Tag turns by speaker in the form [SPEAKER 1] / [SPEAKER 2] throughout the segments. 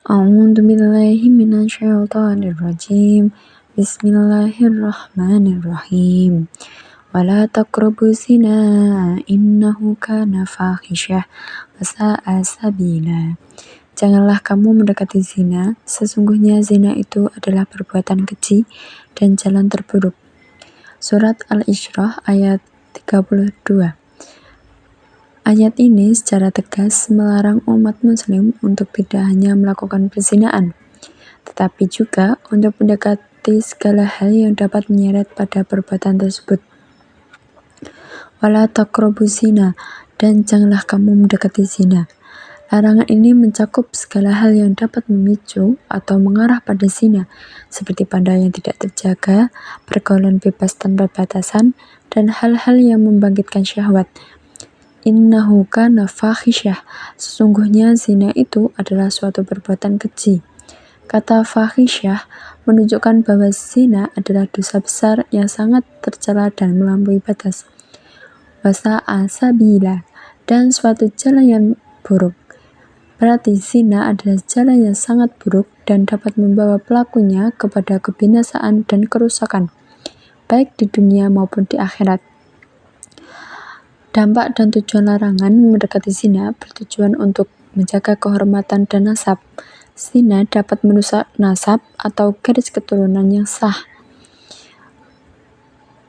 [SPEAKER 1] A'udzu billahi minasyaitonir rajim. Bismillahirrahmanirrahim. Wala taqrabuz zina innahu kana fahisyah wa sa'a sabila. Janganlah kamu mendekati zina, sesungguhnya zina itu adalah perbuatan keji dan jalan terburuk. Surat Al-Isra ayat 32. Ayat ini secara tegas melarang umat muslim untuk tidak hanya melakukan perzinaan, tetapi juga untuk mendekati segala hal yang dapat menyeret pada perbuatan tersebut. Wala taqrabuz zina, dan janganlah kamu mendekati zina. Larangan ini mencakup segala hal yang dapat memicu atau mengarah pada zina, seperti pandangan yang tidak terjaga, pergaulan bebas tanpa batasan, dan hal-hal yang membangkitkan syahwat. Innahu kana fahisyah, sesungguhnya zina itu adalah suatu perbuatan keji. Kata fahisyah menunjukkan bahwa zina adalah dosa besar yang sangat tercela dan melampaui batas. Wasa'a sabila, dan suatu jalan yang buruk. Berarti zina adalah jalan yang sangat buruk dan dapat membawa pelakunya kepada kebinasaan dan kerusakan, baik di dunia maupun di akhirat. Dampak dan tujuan larangan mendekati zina bertujuan untuk menjaga kehormatan dan nasab. Zina dapat merusak nasab atau garis keturunan yang sah,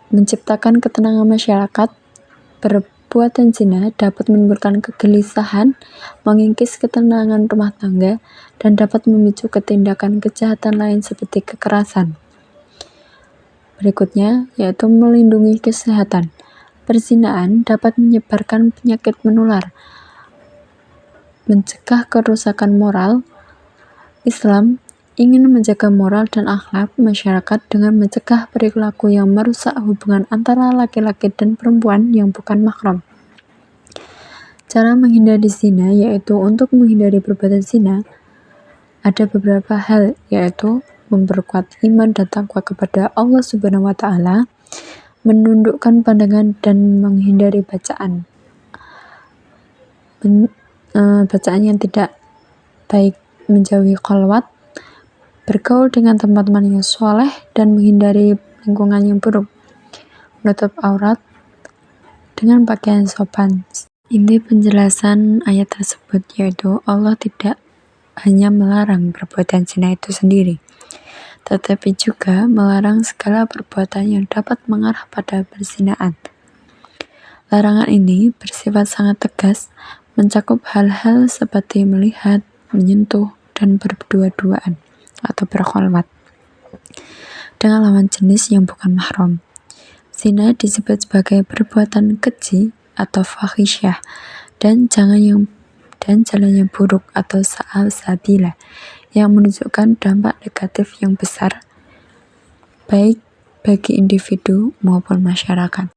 [SPEAKER 1] menciptakan ketenangan masyarakat. Perbuatan zina dapat menimbulkan kegelisahan, mengikis ketenangan rumah tangga, dan dapat memicu tindakan kejahatan lain seperti kekerasan. Berikutnya yaitu melindungi kesehatan. Perzinaan dapat menyebarkan penyakit menular, mencegah kerusakan moral. Islam ingin menjaga moral dan akhlak masyarakat dengan mencegah perilaku yang merusak hubungan antara laki-laki dan perempuan yang bukan mahram. Cara menghindari zina yaitu untuk menghindari perbuatan zina ada beberapa hal, yaitu memperkuat iman dan takwa kepada Allah Subhanahu wa Ta'ala, menundukkan pandangan dan menghindari bacaan yang tidak baik, menjauhi khalwat, bergaul dengan teman-teman yang soleh, dan menghindari lingkungan yang buruk, menutup aurat dengan pakaian sopan. Inti penjelasan ayat tersebut yaitu Allah tidak hanya melarang perbuatan zina itu sendiri, tetapi juga melarang segala perbuatan yang dapat mengarah pada perzinaan. Larangan ini bersifat sangat tegas, mencakup hal-hal seperti melihat, menyentuh, dan berdua-duaan atau berkholwat dengan lawan jenis yang bukan mahram. Zina disebut sebagai perbuatan keji atau fahisyah, dan jalan yang buruk atau sa'a sabila, yang menunjukkan dampak negatif yang besar baik bagi individu maupun masyarakat.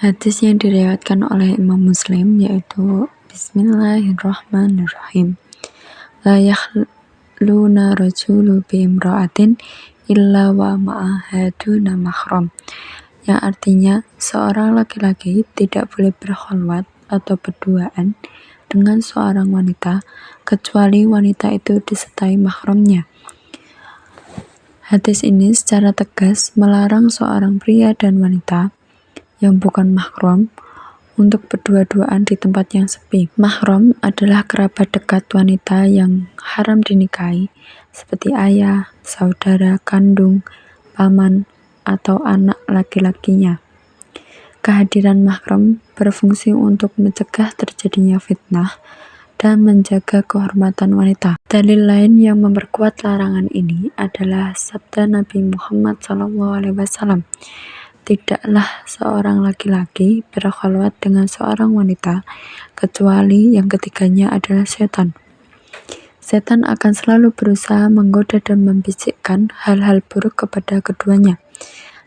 [SPEAKER 1] Hadis yang diriwayatkan oleh Imam Muslim yaitu Bismillahirrahmanirrahim. La yakhluna rajulu bi imra'atin illa wa ma'ahaduna mahram, yang artinya seorang laki-laki tidak boleh berkholwat atau berduaan dengan seorang wanita kecuali wanita itu disertai mahramnya. Hadis ini secara tegas melarang seorang pria dan wanita yang bukan mahram untuk berdua-duaan di tempat yang sepi. Mahram adalah kerabat dekat wanita yang haram dinikahi, seperti ayah, saudara kandung, paman, atau anak laki-lakinya. Kehadiran mahram berfungsi untuk mencegah terjadinya fitnah dan menjaga kehormatan wanita. Dalil lain yang memperkuat larangan ini adalah sabda Nabi Muhammad SAW. Tidaklah seorang laki-laki berkholwat dengan seorang wanita kecuali yang ketiganya adalah setan. Setan akan selalu berusaha menggoda dan membisikkan hal-hal buruk kepada keduanya,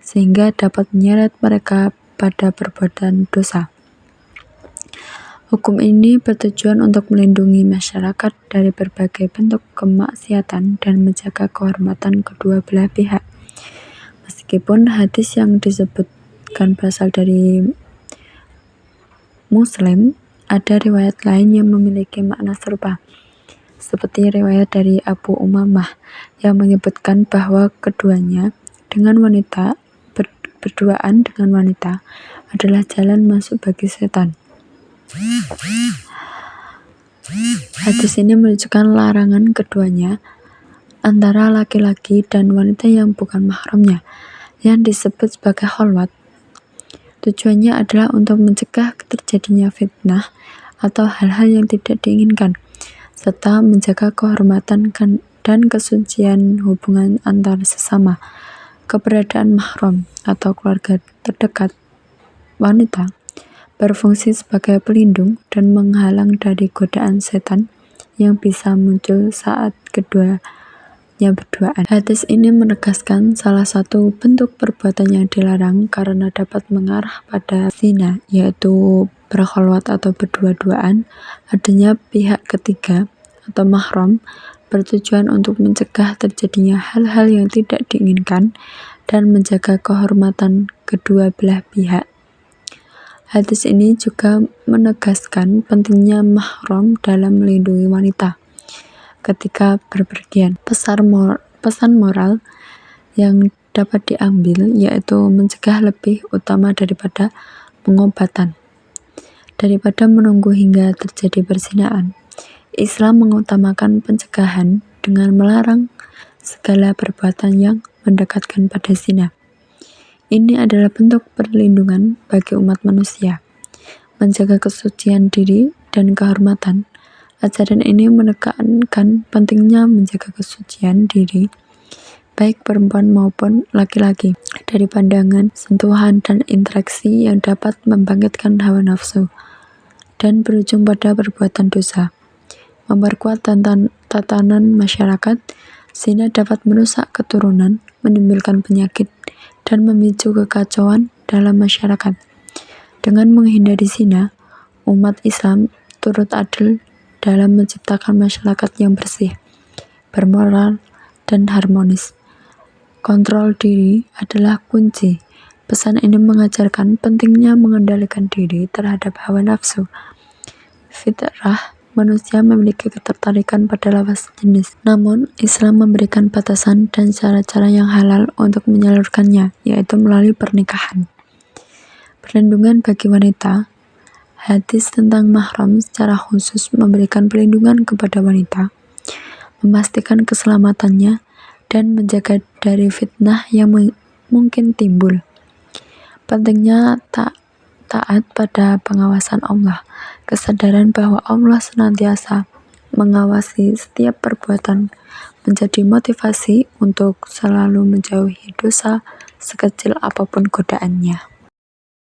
[SPEAKER 1] sehingga dapat menyeret mereka pada perbuatan dosa. Hukum ini bertujuan untuk melindungi masyarakat dari berbagai bentuk kemaksiatan dan menjaga kehormatan kedua belah pihak. Meskipun hadis yang disebutkan berasal dari Muslim, ada riwayat lain yang memiliki makna serupa. seperti riwayat dari Abu Umamah yang menyebutkan bahwa keduanya berduaan dengan wanita adalah jalan masuk bagi setan. Hadis ini menunjukkan larangan keduanya antara laki-laki dan wanita yang bukan mahramnya, yang disebut sebagai khalwat. Tujuannya adalah untuk mencegah terjadinya fitnah atau hal-hal yang tidak diinginkan, serta menjaga kehormatan dan kesucian hubungan antar sesama. Keberadaan mahram atau keluarga terdekat wanita berfungsi sebagai pelindung dan menghalang dari godaan setan yang bisa muncul saat keduanya berduaan. Hadis ini menegaskan salah satu bentuk perbuatan yang dilarang karena dapat mengarah pada zina, yaitu berkholwat atau berdua-duaan. Adanya pihak ketiga atau mahram bertujuan untuk mencegah terjadinya hal-hal yang tidak diinginkan dan menjaga kehormatan kedua belah pihak. Hadis ini juga menegaskan pentingnya mahram dalam melindungi wanita ketika berpergian. Pesan moral yang dapat diambil yaitu mencegah lebih utama daripada pengobatan. Daripada menunggu hingga terjadi perzinahan, Islam mengutamakan pencegahan dengan melarang segala perbuatan yang mendekatkan pada zina. Ini adalah bentuk perlindungan bagi umat manusia, menjaga kesucian diri dan kehormatan. Ajaran ini menekankan pentingnya menjaga kesucian diri, baik perempuan maupun laki-laki, dari pandangan, sentuhan, dan interaksi yang dapat membangkitkan hawa nafsu dan berujung pada perbuatan dosa. Memperkuat tatanan masyarakat, zina dapat merusak keturunan, menimbulkan penyakit, dan memicu kekacauan dalam masyarakat. Dengan menghindari zina, umat Islam turut adil dalam menciptakan masyarakat yang bersih, bermoral, dan harmonis. Kontrol diri adalah kunci. Pesan ini mengajarkan pentingnya mengendalikan diri terhadap hawa nafsu. Fitrah manusia memiliki ketertarikan pada lawas jenis. Namun, Islam memberikan batasan dan cara-cara yang halal untuk menyalurkannya, yaitu melalui pernikahan. Perlindungan bagi wanita. Hadis tentang mahram secara khusus memberikan perlindungan kepada wanita, memastikan keselamatannya, dan menjaga dari fitnah yang mungkin timbul. Pentingnya taat pada pengawasan Allah, kesadaran bahwa Allah senantiasa mengawasi setiap perbuatan menjadi motivasi untuk selalu menjauhi dosa sekecil apapun godaannya.